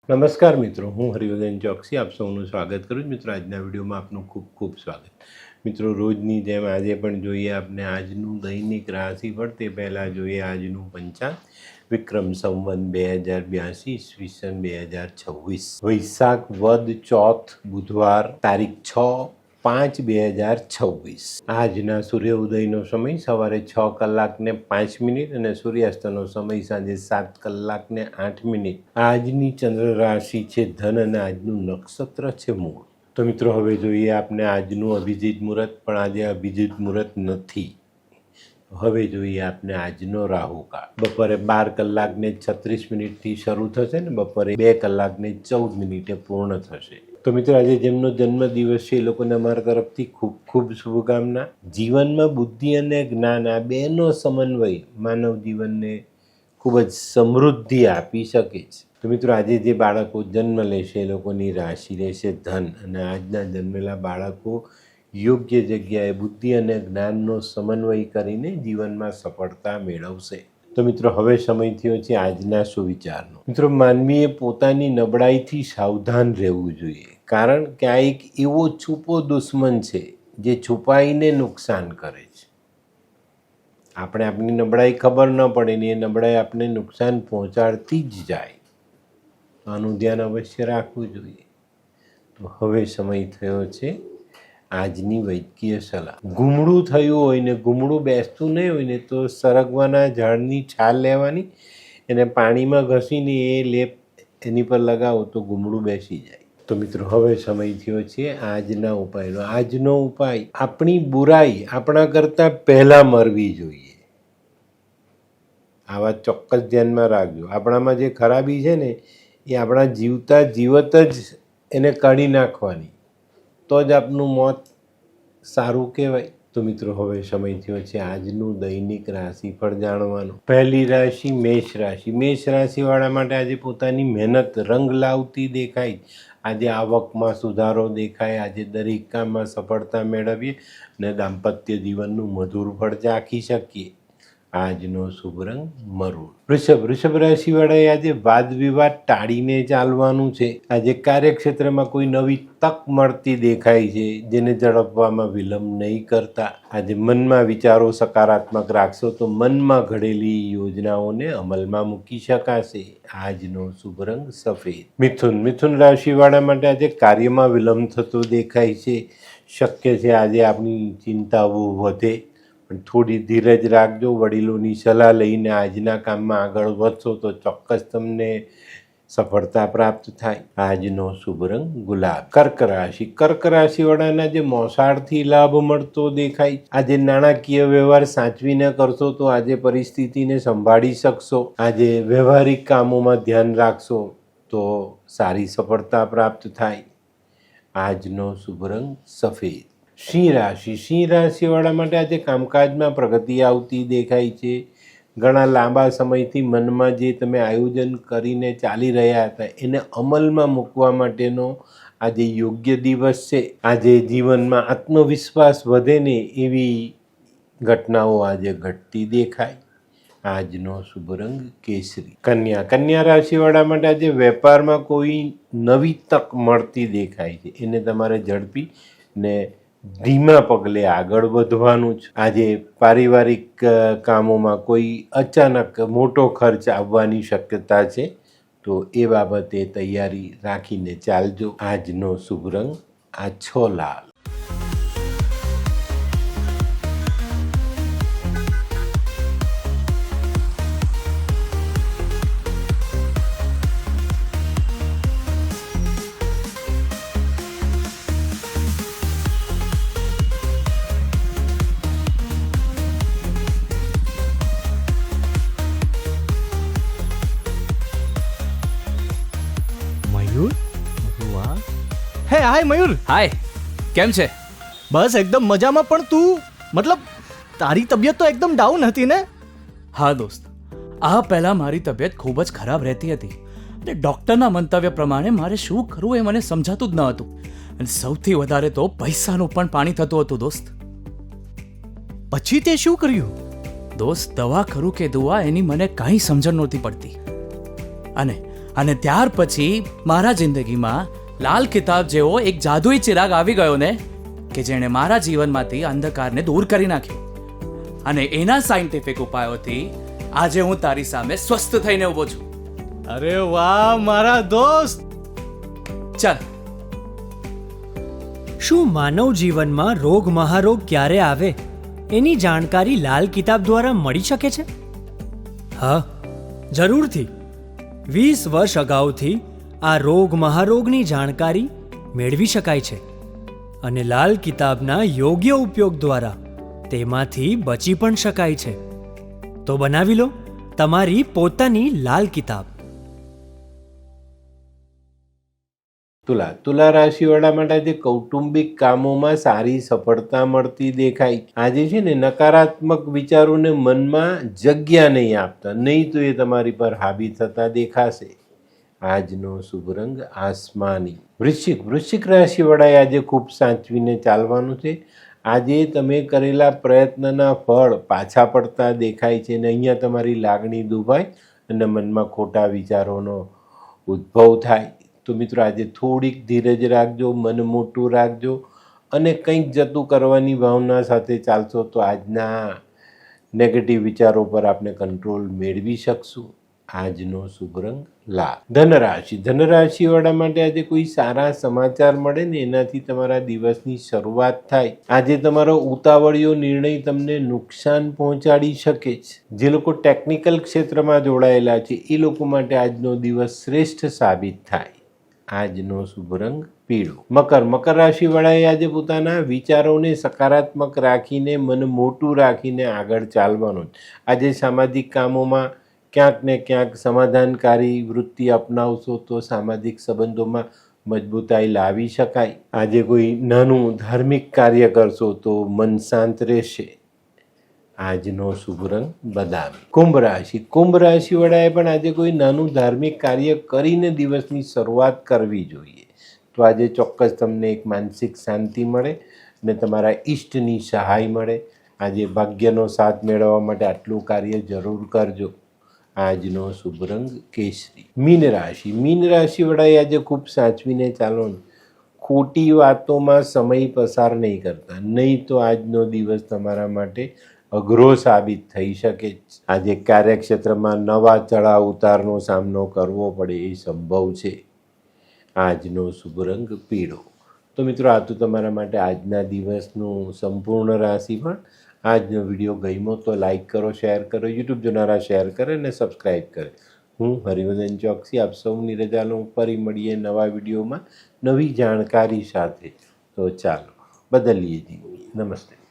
નમસ્કાર મિત્રો, હું હરિવર્ધન ચોકસી આપ સૌનું સ્વાગત કરું છું. મિત્રો, આજના વિડીયોમાં આપનું ખૂબ ખૂબ સ્વાગત. મિત્રો, રોજની જેમ આજે પણ જોઈએ આપણે આજનું દૈનિક રાશિફળ. તે પહેલાં જોઈએ આજનું પંચાંગ. વિક્રમ સંવત 2082 ઈસવીસન 2026 વૈશાખ વદ ચોથ બુધવાર તારીખ 6/5/2026. આજના સૂર્યોદયનો સમય સવારે 6:05 અને સૂર્યાસ્તનો સમય સાંજે 7:08. આજની ચંદ્ર રાશિ છે ધન અને આજનું નક્ષત્ર છે મૂળ. તો મિત્રો, હવે જોઈએ આપણે આજનું અભિજીત મુહૂર્ત, પણ આજે અભિજીત મુહૂર્ત નથી. હવે જોઈએ આપણે આજનો રાહુકાળ. બપોરે 12:36 શરૂ થશે ને બપોરે 2:14 પૂર્ણ થશે. તો મિત્રો, આજે જેમનો જન્મદિવસ છે એ લોકોને અમારા તરફથી ખૂબ ખૂબ શુભકામના. જીવનમાં બુદ્ધિ અને જ્ઞાન આ બેનો સમન્વય માનવ જીવનને ખૂબ જ સમૃદ્ધિ આપી શકે છે. તો મિત્રો, આજે જે બાળકો જન્મ લેશે એ લોકોની રાશિ રહેશે ધન, અને આજના જન્મેલા બાળકો યોગ્ય જગ્યાએ બુદ્ધિ અને જ્ઞાનનો સમન્વય કરીને જીવનમાં સફળતા મેળવશે. તો મિત્રો, હવે સમય થયો છે આજના સુવિચારનો. મિત્રો, માનવીએ પોતાની નબળાઈથી સાવધાન રહેવું જોઈએ, કારણ કે આ એક એવો છુપો દુશ્મન છે જે છુપાઈને નુકસાન કરે છે. આપણે આપણી નબળાઈ ખબર ન પડે ને એ નબળાઈ આપણે નુકસાન પહોંચાડતી જ જાય. આનું ધ્યાન અવશ્ય રાખવું જોઈએ. તો હવે સમય થયો છે આજની વૈદ્યકીય સલાહ. ગુમડું થયું હોય ને ગુમડું બેસતું નહીં હોય ને તો સરગવાના ઝાડની છાલ લેવાની, એને પાણીમાં ઘસીને એ લેપ એની પર લગાવો તો ગુમડું બેસી જાય. તો મિત્રો, હવે સમય થયો છે આજના ઉપાયનો. આજનો ઉપાય, આપણી બુરાઈ આપણા કરતાં પહેલાં મરવી જોઈએ. આ વાત ચોક્કસ ધ્યાનમાં રાખજો. આપણામાં જે ખરાબી છે ને એ આપણા જીવતા જીવત જ એને કાઢી નાખવાની, તો જ આપનું મોત સારું કહેવાય. તો મિત્રો, હવે સમય થયો છે આજનું દૈનિક રાશિફળ જાણવાનું. પહેલી રાશિ મેષ રાશિ. મેષ રાશિવાળા માટે આજે પોતાની મહેનત રંગ લાવતી દેખાય. આજે આવકમાં સુધારો દેખાય. આજે દરેક કામમાં સફળતા મેળવીએ અને દાંપત્ય જીવનનું મધુર ફળ ચાખી શકીએ. આજનો શુભ રંગ મરૂન. વૃષભ રાશિવાળાએ આજે વાદ વિવાદ ટાળીને ચાલવાનું છે. આજે કાર્યક્ષેત્રમાં કોઈ નવી તક મળતી દેખાય છે, જેને ઝડપવામાં વિલંબ નહીં કરતા. આજે મનમાં વિચારો સકારાત્મક રાખશો તો મનમાં ઘડેલી યોજનાઓને અમલમાં મૂકી શકાશે. આજનો શુભ રંગ સફેદ. મિથુન રાશિવાળા માટે આજે કાર્યમાં વિલંબ થતો દેખાય છે. શક્ય છે આજે આપણી ચિંતાઓ વધે, પણ થોડી ધીરજ રાખજો. વડીલોની સલાહ લઈને આજના કામમાં આગળ વધશો તો ચોક્કસ તમને સફળતા પ્રાપ્ત થાય. આજનો શુભ રંગ ગુલાબ. કર્ક રાશિવાળાના જે મોસાળથી લાભ મળતો દેખાય. આજે નાણાકીય વ્યવહાર સાચવીને કરશો તો આજે પરિસ્થિતિને સંભાળી શકશો. આજે વ્યવહારિક કામોમાં ધ્યાન રાખશો તો સારી સફળતા પ્રાપ્ત થાય. આજનો શુભ રંગ સફેદ. સિંહ રાશિવાળા માટે આજે કામકાજમાં પ્રગતિ આવતી દેખાય છે. ઘણા લાંબા સમયથી મનમાં જે તમે આયોજન કરીને ચાલી રહ્યા હતા એને અમલમાં મૂકવા માટેનો આજે યોગ્ય દિવસ છે. આજે જીવનમાં આત્મવિશ્વાસ વધે ને એવી ઘટનાઓ આજે ઘટતી દેખાય. આજનો શુભ રંગ કેસરી. કન્યા રાશિવાળા માટે આજે વેપારમાં કોઈ નવી તક મળતી દેખાય છે. એને તમારે ઝડપી ને ધીમા પગલે આગળ વધવાનું છે. આજે પારિવારિક કામોમાં કોઈ અચાનક મોટો ખર્ચ આવવાની શક્યતા છે, તો એ બાબતે તૈયારી રાખીને ચાલજો. આજનો શુભ રંગ આછો લાલ. મયુર, વાહ. હે હાય મયુર. હાય, કેમ છે? બસ એકદમ મજામાં. પણ તું મતલબ તારી તબિયત તો એકદમ ડાઉન હતી ને? હા દોસ્ત, આ પહેલાં મારી તબિયત ખૂબ જ ખરાબ રહેતી હતી અને ડૉક્ટરના મંતવ્ય પ્રમાણે મારે શું કરવું એ મને સમજાતું જ ન હતું. અને સૌથી વધારે તો પૈસાનું પણ પાણી થતું હતું દોસ્ત. પછી તે શું કર્યું? દોસ્ત, દવા કરું કે દુઆ એની મને કાંઈ સમજણ નહોતી પડતી. અને અને ત્યાર પછી મારા જિંદગીમાં લાલ કિતાબ જેવો એક જાદુઈ ચિરાગ આવી ગયો ને કે જેણે મારા જીવનમાંથી અંધકારને દૂર કરી નાખ્યો. અને એના સાયન્ટિફિક ઉપાયોથી આજે હું તારી સામે સ્વસ્થ થઈને ઊભો છું. અરે વાહ મારા દોસ્ત. ચાલ. શું માનવ જીવનમાં રોગ મહારોગ ક્યારે આવે એની જાણકારી લાલ કિતાબ દ્વારા મળી શકે છે? હા, જરૂરથી. 20 વર્ષ અગાઉથી આ રોગ મહારોગની જાણકારી મેળવી શકાય છે અને લાલ કિતાબના યોગ્ય ઉપયોગ દ્વારા તેમાંથી બચી પણ શકાય છે. તો બનાવી લો તમારી પોતાની લાલ કિતાબ. તુલા રાશિવાળા માટે આજે કૌટુંબિક કામોમાં સારી સફળતા મળતી દેખાય. આજે છે ને નકારાત્મક વિચારોને મનમાં જગ્યા નહીં આપતા, નહીં તો એ તમારી પર હાવી થતા દેખાશે. આજનો શુભ રંગ આસમાની. વૃશ્ચિક રાશિવાળાએ આજે ખૂબ સાચવીને ચાલવાનું છે. આજે તમે કરેલા પ્રયત્નના ફળ પાછા પડતા દેખાય છે ને અહીંયા તમારી લાગણી દુભાય અને મનમાં ખોટા વિચારોનો ઉદ્ભવ થાય. તો મિત્રો આજે થોડીક ધીરજ રાખજો, મન મોટું રાખજો અને કંઈક જતું કરવાની ભાવના સાથે ચાલશો તો આજના નેગેટિવ વિચારો પર આપણે કંટ્રોલ મેળવી શકશું. આજનો શુભ રંગ લાલ. ધનરાશિવાળા માટે આજે કોઈ સારા સમાચાર મળે ને એનાથી તમારા દિવસની શરૂઆત થાય. આજે તમારો ઉતાવળિયો નિર્ણય તમને નુકસાન પહોંચાડી શકે છે. જે લોકો ટેકનિકલ ક્ષેત્રમાં જોડાયેલા છે એ લોકો માટે આજનો દિવસ શ્રેષ્ઠ સાબિત થાય. આજનો શુભ રંગ પીળો. મકર રાશિવાળાએ આજે પોતાના વિચારોને સકારાત્મક રાખીને મન મોટું રાખીને આગળ ચાલવાનું. આજે સામાજિક કામોમાં ક્યાંક ને ક્યાંક સમાધાનકારી વૃત્તિ અપનાવશો તો સામાજિક સંબંધોમાં મજબૂતાઈ લાવી શકાય. આજે કોઈ નાનું ધાર્મિક કાર્ય કરશો તો મન શાંત રહેશે. આજનો શુભ રંગ બદામી. કુંભ રાશિવાળાએ પણ આજે કોઈ નાનું ધાર્મિક કાર્ય કરીને દિવસની શરૂઆત કરવી જોઈએ. તો આજે ચોક્કસ તમને એક માનસિક શાંતિ મળે અને તમારા ઈષ્ટની સહાય મળે. આજે ભાગ્યનો સાથ મેળવવા માટે આટલું કાર્ય જરૂર કરજો. આજનો શુભ રંગ કેસરી. મીન રાશિવાળાએ આજે ખૂબ સાચવીને ચાલો. ખોટી વાતોમાં સમય પસાર નહીં કરતા, નહીં તો આજનો દિવસ તમારા માટે અઘરો સાબિત થઈ શકે. આજે કાર્યક્ષેત્રમાં નવા ચડાવ ઉતારનો સામનો કરવો પડે એ સંભવ છે. આજનો શુભ રંગ પીળો. તો મિત્રો આ તો તમારા માટે આજના દિવસનું સંપૂર્ણ રાશિફળ. આજનો વિડીયો ગમ્યો તો લાઈક કરો, શેર કરો, યુટ્યુબ જોનારા શેર કરે અને સબસ્ક્રાઈબ કરે. હું હરિવર્ધન ચોકસી આપ સૌની રજા લઉં. ફરી મળીએ નવા વિડીયોમાં નવી જાણકારી સાથે. તો ચાલો બદલીએ જીવીએ. નમસ્તે.